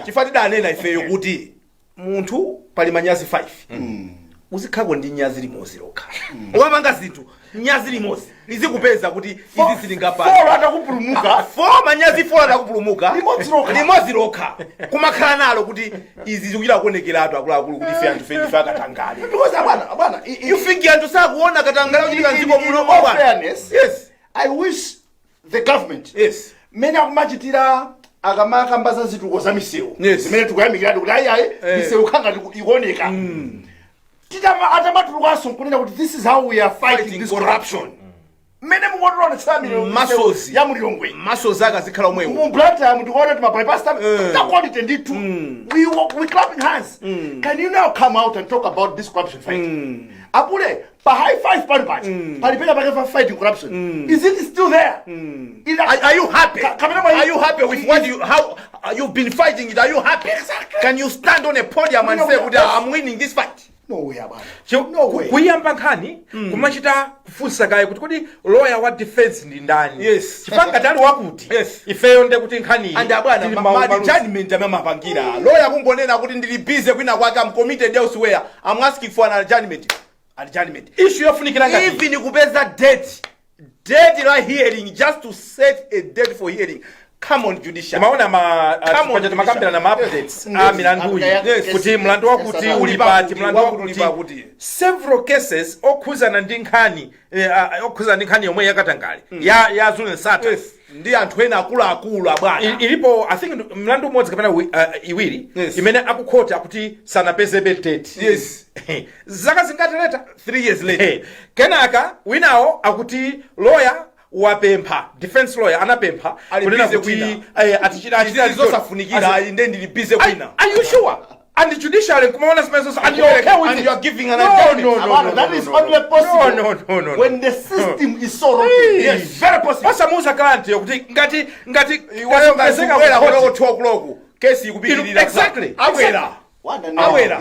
chifukwa anena ifeyo kuti munthu pali manyazi 5 uzikhako ndi nyazi limodzi lokha. Ukapanga zinthu nyazi limodzi lizikupeza kuti izi silingapanga 4 atakupulumuka 4 manyazi 4 atakupulumuka limodzi lokha kumakhala nalo kuti izi zikuchita kuonekeratu akuluakulu kuti ife anthu fendi akatangale. Because abana you think anthu sakuona katangale kuchitika nziko muno bwana. Yes, I wish the government mene akumachitira akamakambasa zituko za misewu zimene tikuyamikiratu kuti ayi misewu khanga ikuoneka. Atamatulukaso kunena kuti this is how we are fighting this corruption. Mene mungotona tsamiro masozi ya muliyongwe masozi akazikhala omwewo mu blata mutikuona ma bypass time ta quality nditu we clapping hands. Can you now come out and talk about this corruption fight? Apule pa high five palipeka pa fighting corruption. Is it still there? Are you happy? Are you happy with what how you've been fighting it? Are you happy? Exactly. Can you stand on a podium and say I'm winning this fight? No way abana. No way. Kuyamba nkhani kumachita kufunsa kaye kuti kodi lawyer wa defense ndi ndani? Yes. Chifanga tali wakuti. Yes. Ifeyo nde kuti nkhani. And abana ma judgment amapangira. Lawyer kungonena kuti ndili busy kwina kwake I'm committed elsewhere. I'm asking for an adjournment. Issue yofunikira ngati. Even kupeza date la hearing just to set a date for hearing. Come on judiciary. Maona makambira na updates milandu kuti mlandu wakuti ulipati mlandu wakuti several cases okhuzana ndi nkhani yomwe yakatangale ya Zulu Nsata ndi anthu ena akulu abwana ilipo. I think mlandu umodzi kapena iwiri imene akukhota kuti sanapeze date. Yes. Zaka zingatileta 3 years later. Kenaka winawo akuti lawyer wapempha defense lawyer anapempha kunena kuti atichita zosafunikira inde ndilibize kwina. Are you sure? And the judiciary kumaona smezo and you okay with and it? You are giving an adjournment. No, that is only possible. No. When the system is so rotten. Yes, very possible. Wasa muza client yokuti ngati wasongezeka kwa 2 o'clock case ikupitirira. Exactly. Awera.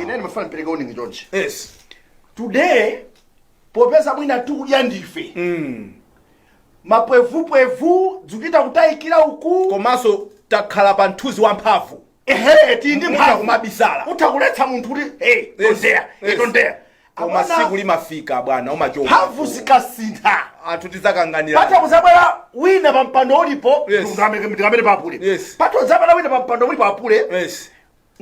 Inene mafana peleka uningi George. Yes. Today popeza mwina tu yandife. Mapwevu dzukita kutayikira uku komaso takhala pa nthuzi wa mphamvu. Tindi mphamvu kumabisala. Utakuletsa munthu kuti don't dare. Koma siku limafika bwana umachoka. Mphamvu zikasintha. Anthu tizakanganira. Pata kuzabwera wina pa mpando ulipo ndikamene papule. Yes. Pata kuzabwera wina pa mpando ulipo apule. Yes.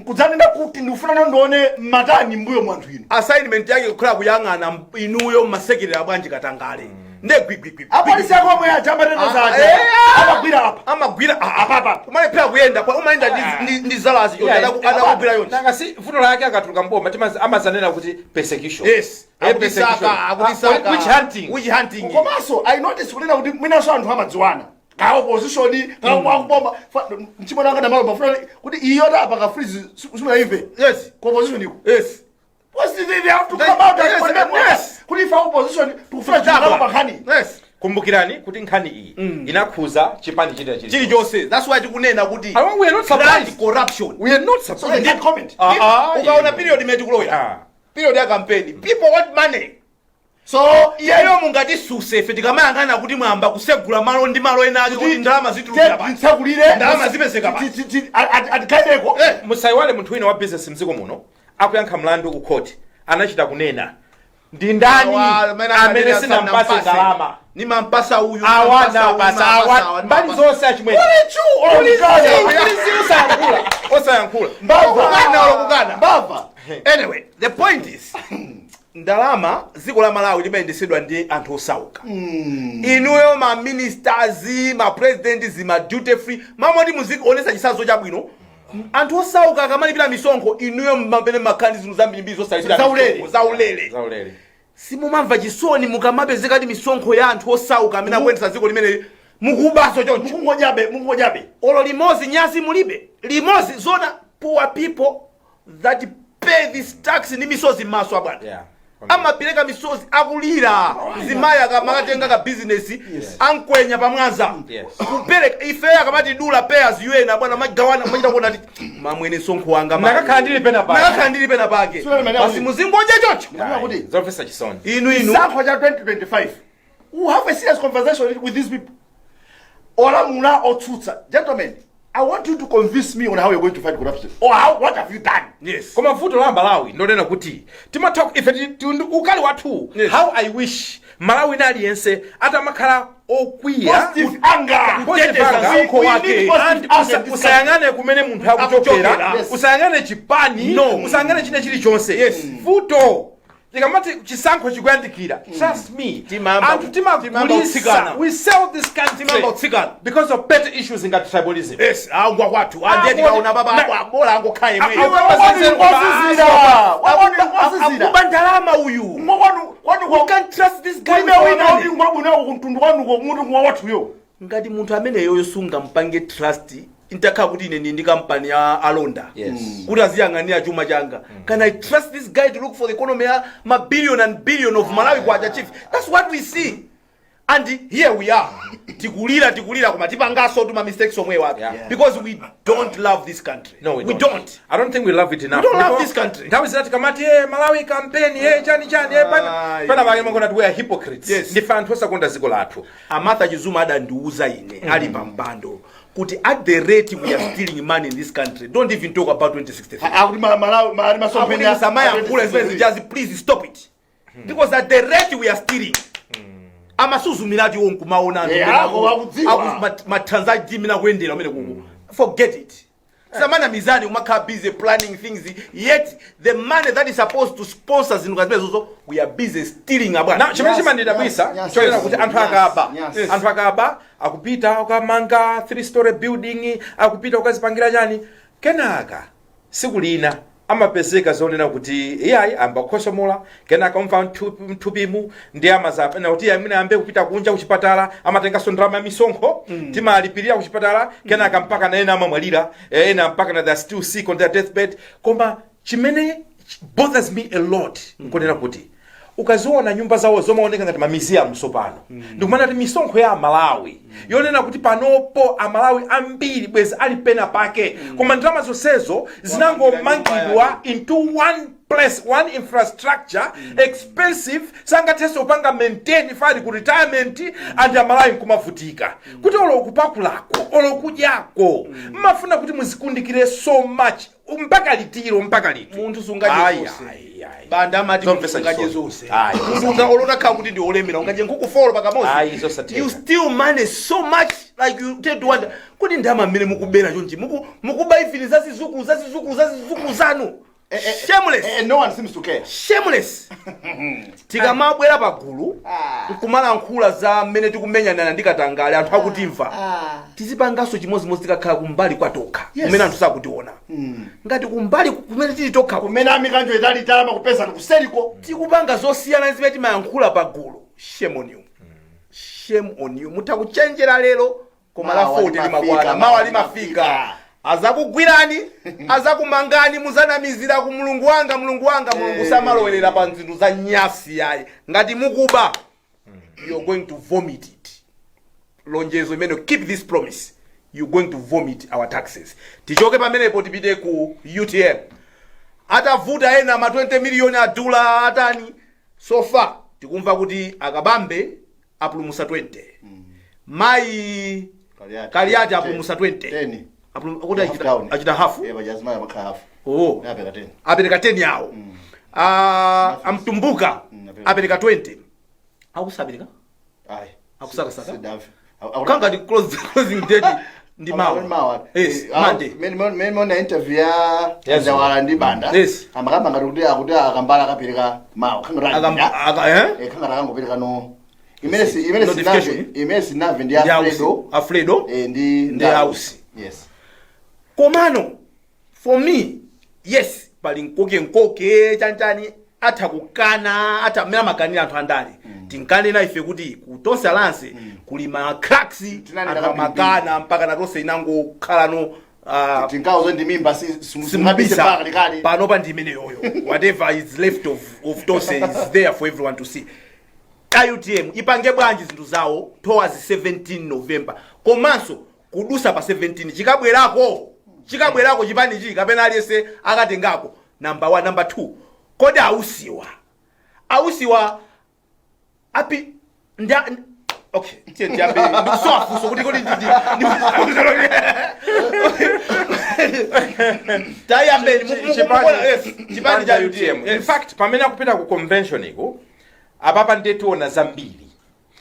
Kudzanena kuti ndikufuna ndione matani mbuyo mwanthu ino. Assignment yake kukhala kuyang'ana inuyo masekretary abwanji katangale. Nde gwigwigwi. Apolisi yako omwe ajambatene zaje. Amagwira apa. Umane pia kuyenda kwa umaenda ndi zalazi anakugwira yonse. Nanga si vuto lake akatuluka mboma amazanena kuti persecution. Yes. Akutisaka. Which hunting. Komaso I notice kunena kuti mwinaso anthu amadziwana. Ka opposition, ka wakubomba. Nchimona ngana malo bafuna kuti iyo apa ka freeze sumuna ive. Yes. Ko opposition iko. Yes. What's they have to come out and condemn. Yes. Kuti fa opposition tukufuna chakala bakhani. Yes. Kumbukirani kuti nkhani iyi inakhuza chipani chili chose. That's why tikunena kuti we are not surprised. Corruption. We are not surprised. So they did comment. Ukaona period imeti kuloya. Period ya campaign. People want money. So iyo mungati suse fe tikamayangana kuti mwamba kusegula malo ndi malo ena ake kuti ndalama zitulukira pa. Tsakulire ndalama zipezeka pa. Atikaideko. Musaiwale munthu wina wa business mziko muno akuyankha mlandu ku court anachita kunena ndi ndani amene sinampase ndalama nimampasa uyu awana mbali zonse achimwene osayankhula mbava. Anyway, the point is ndalama dziko la Malawi limayendetsedwa ndi anthu osauka. Inuyo ma ministers, ma presidents, ma duty free mamoti muzikuonesa chisanzo chabwino. Anthu osauka akamalipira misonkho inuyo mbapene makhandi zinu zambiri zosalipira zaulere. Simumamva chisoni mukamapezeka ndi misonkho ya anthu osauka amene akuyendetsa dziko limene mukubaso choncho mungojabe olo limozi nyasi mulibe limozi zona poor people that pay this tax ni misozi maso abwana amapeleka misozi akulira zimayi akamakatenga ka business ankwenya pamwanza kupereka ife akamati dula payers UN abwana magawana machita kuona ati mamwene sonkho wanga nakakhala ndili pena pake basi muzingoje chocho kuti zofesa chisoni inu sankho cha 2025 who have a serious conversation with these people. Ola muna otsutsa. Gentlemen, I want you to convince me on how you're going to fight corruption. Or what have you done? Yes. Koma vuto la Malawi ndonena kuti timatalk ife ukali wathu. How I wish Malawi nali yense atamakhala okwiya positive anger usayangane kumene munthu akuchokera usayangane chipani usayangane chine chili chonse vuto tikamati chisankho chikuyandikira trust me anthu timagulitsa we sell this country because of petty issues ngati tribalism. Yes, angwa kwathu andiyeti kaona baba bola angokhaye mwe akuba ndalama uyu we can't trust this guy ngati munthu amene yoyo sunga mpange trust intakha kuti ine ndi company ya alonda kuti aziyang'anira chuma changa. Can I trust this guy to look for the economy ma billion and billion of Malawi kwacha chief? That's what we see. And here we are tikulira koma tipangaso tuma mistakes somwe wapi because we don't love this country. No, we don't. I don't think we love it enough. We don't love this country. Nthawi zati kamati Malawi campaign chani pana bali mangona we are hypocrites. Yes. Ndife anthu osakonda dziko lathu. Amartha Chizuma adandiuza ine ali pambando kuti at the rate we are stealing money in this country, don't even talk about 2063. Please stop it. Because at the rate we are stealing amasuzumilati onkumaona matransaction mina kuendera umene kuku. Forget it. Samana mizani umakha busy planning things, yet the money that is supposed to sponsor zinu we are busy stealing abana. Now chimene chimandidabwisa choyera kuti anthu akaba akupita akamanga 3-story building akupita ukazipangira chani kenaka sikulina amapezeka zonena kuti iyayi amba kukhosomola kenaka umva mthupimu ndi amazapa na kuti amene ambe kupita kunja kuchipatala amatenga ndalama ya misonkho timalipirira kuchipatala kenaka mpaka na ena amamwalira ena mpaka na they are still sick on their deathbed. Koma chimene bothers me a lot nkonena kuti ukaziona nyumba zawo zomaoneka ngati museum sopano ndikumana kuti misonkho ya Malawi yonena kuti panopo Amalawi ambiri bwezi ali pena pake koma ndalama zonsezo zinangomangidwa into one place, one infrastructure expensive sangathenso upanga maintain fali ku retirement and Amalawi nkumavutika kuti olo kupakulako olo kudyako mmafuna kuti muzikundikire so much mpaka litiro mpaka liti munthu sungaje banda amati sungaje zonse munthu olota kha kuti ndi olemera ungaje nkukufolo pakamozi you still manage so much like you tend to wonder kuti ndama mmene mukubera chonchi mukuba ifini zazizukulu zanu. Shameless. And no one seems to care. Shameless. Tikamabwera pagulu nkumala nkhula za mmene tikumenyana ndikatangale anthu akutimva tizipangaso chimozimozi tikakhala kumbali kwatokha kumene anthu sakutiona ngati kumbali kumene tili tokha kumene amikanjo itali talama kupeza kuseliko tikupanga zosiyana zimene timayankhula pagulu. Shame on you. Shame on you. Mutakuchenjera lero koma la 40 limakwana mawa limafika azakugwirani azakumangani muzanamizira ku mulungu wanga mulungu samalowerera pa nzindu za nyasi yayi ngati mukuba you're going to vomit it. Lonjezo imene keep this promise, you're going to vomit our taxes. Tichoke pamenepo tipite ku UTM atavuta ena ma 20 million adula atani so far tikumva kuti akabambe apulumusa 20 mai Kaliati apulumusa 20 achita hafu bajazima makha hafu apereka 10 yawo amtumbuka apereka 20 akusapereka akusakasaka akukanga di closing date ndi mawa yes Monday mena interview ya zawala ndi banda amakamba ngati kuti akambala akapereka mawa khangara kangopereka no imene sinave ndi Alfredo ndi house yes komano for me yes pali nkoke chanchani atakukana atamela makanira anthu andale tinkanena ife kuti ku tonse alanse kuli ma cracks makana mpaka na tonse inango khalano tinkazo ndi mimba singabise paka kali pano pa ndi imene yoyo whatever is left of tonse is there for everyone to see. IUTM ipange bwanji zinthu zawo towards 17 November komanso kudusa pa 17 chikabwerako chipani chiki kapena aliyese akatengako number 1 number 2 kodi ausiwa api okay tiambe ndikusoafuso kuti kodi tayambe chipani cha UTM. In fact pamene akupita ku convention iko apapa ndetiona zambiri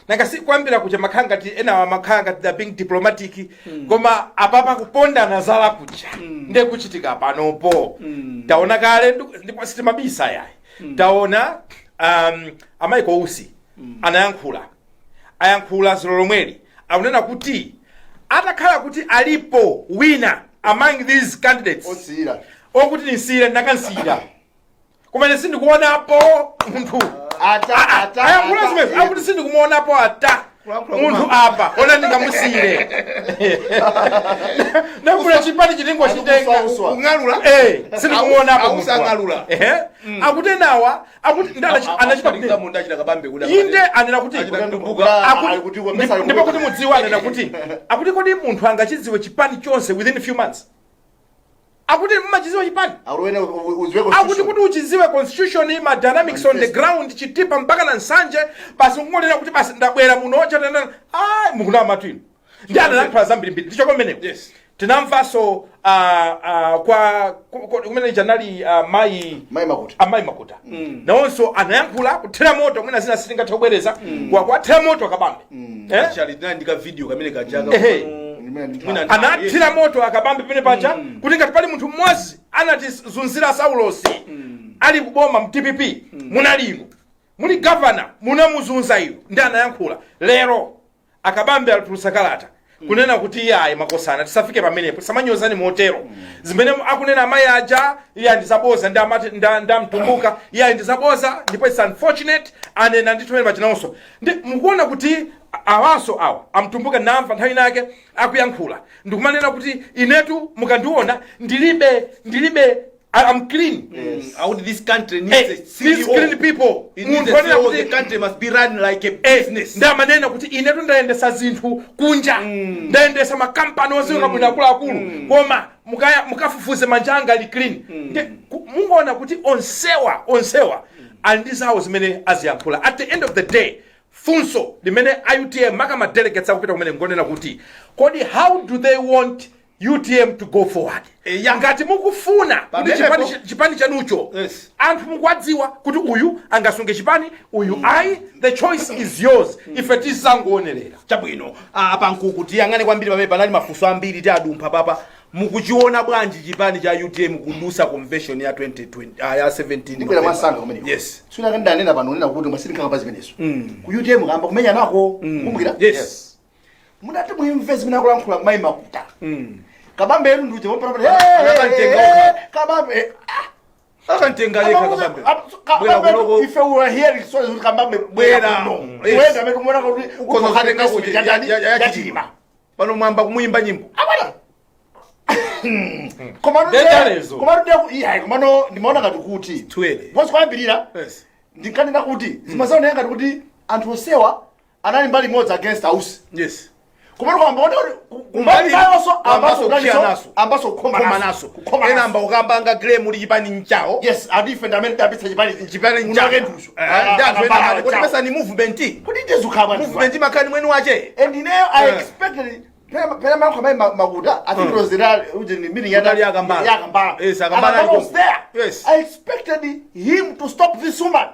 nangasi kwambira kuja makhangati ena makhangati da being diplomatic koma apapa kupondana zala kuja nde kuchitika panopo taona kale ndipo sitimabisa yayi taona Amaiko Usi ayankhula zolomweli akunena kuti atakhala kuti alipo winner among these candidates okuti nisire ndakansira kumene sindikuonapo munthu ayankhula zimene akuti sindikumuonapo munthu apa ona ndingamusire nakula chipani chilingo chitenga ungalula sindikumuonapo munthu angalula akuti nawa akuti anachita inde anena kuti ndipo kuti mudziwa anena kuti akuti kodi munthu angachidziwe chipani chonse within a few months akuti mmachiziwa chipani akuti kuti uchiziwe constitution ma dynamics on the ground chitipa mpaka na nsanje basi ngolera kuti basi ndabwera muno chatana mukuna matwino ndi anakhala zambiri ndicho komeneko tinamvaso kwa kumene janali mai makuta nawonso anayankhula kuthera moto mwina zina sitingatobwereza kwa thera moto akabambe ndika video kamene kajaka anathira moto akabambe pene pacha kuti ngati pali munthu mmodzi anatizunzira Saulosi ali kuboma mTPP munalimo muli governor munamuzunza iyo ndi anayankhula lero akabambe alitulusa kalata kunena kuti iyayi makosana tisafike pamenepo samanyozani motero zimene akunena amayi aja iye ndizaboza ndi amati ndamtumbuka iye ndizaboza ndipo it's unfortunate anena nditomene pachinonso ndi mukuona kuti awaso awa amtumbuka namva nthawi nake akuyankhula ndikumanena kuti inetu mukandiona ndilibe I'm clean. Yes. This country needs these clean people. The country must be run like a business. Ndamanena kuti inetu ndaendesa zinthu kunja. Ndaendesa makampani oziweka bwino akulu. Koma mukafufuze manjanga ali clean. Mungoona kuti onsewa andizawo zimene aziyankhula. At the end of the day, funso limene IUTM makama delegates akupita kumene ngonena kuti kodi how do they want UTM to go forward? Ngati mukufuna kuti chipani chanucho anthu mukwadziwa kuti uyu angasunge chipani uyu the choice is yours if it is sangoonelera chabwino apa nkukuti yangane kwambiri pamene panali mafunso ambiri ti adumpha papa mukuchiona bwanji chipani cha UTM kudusa convention ya 2020 ya 17 ndikwera masanga kumene yes suna kandanena pano nena kuti mwasirinka pa zimenezo ku UTM kamba kumenya nako kumbukira yes munati muimvezi mina kulankhula mai makuta kabambe enu nduje wopera kabambe akantenga yeka kabambe kabambe if you were here so kabambe bwera wenda mekumona kuti ukozokatenga kuti yatima pano mwamba kumuimba nyimbo abana komano ndimaona ngati kuti twele bonse kwambirira ndinkanena kuti zimazaoneka ngati kuti anthu osewa anali mbali imodzi against house yes kumano kwamba kumbali ambaso khoma naso enamba ukambanga claim uli chipani nchawo yes adifenda amene dabitsa chipani nchawo nduso ndathu ena kuti pesa ni movement kuti ndezukhabwa movement makani mwenu wache and ineyo I expected pera mangu kama makuta I think it was the meeting ya Kambala yes Kambala yes I expected him to stop this woman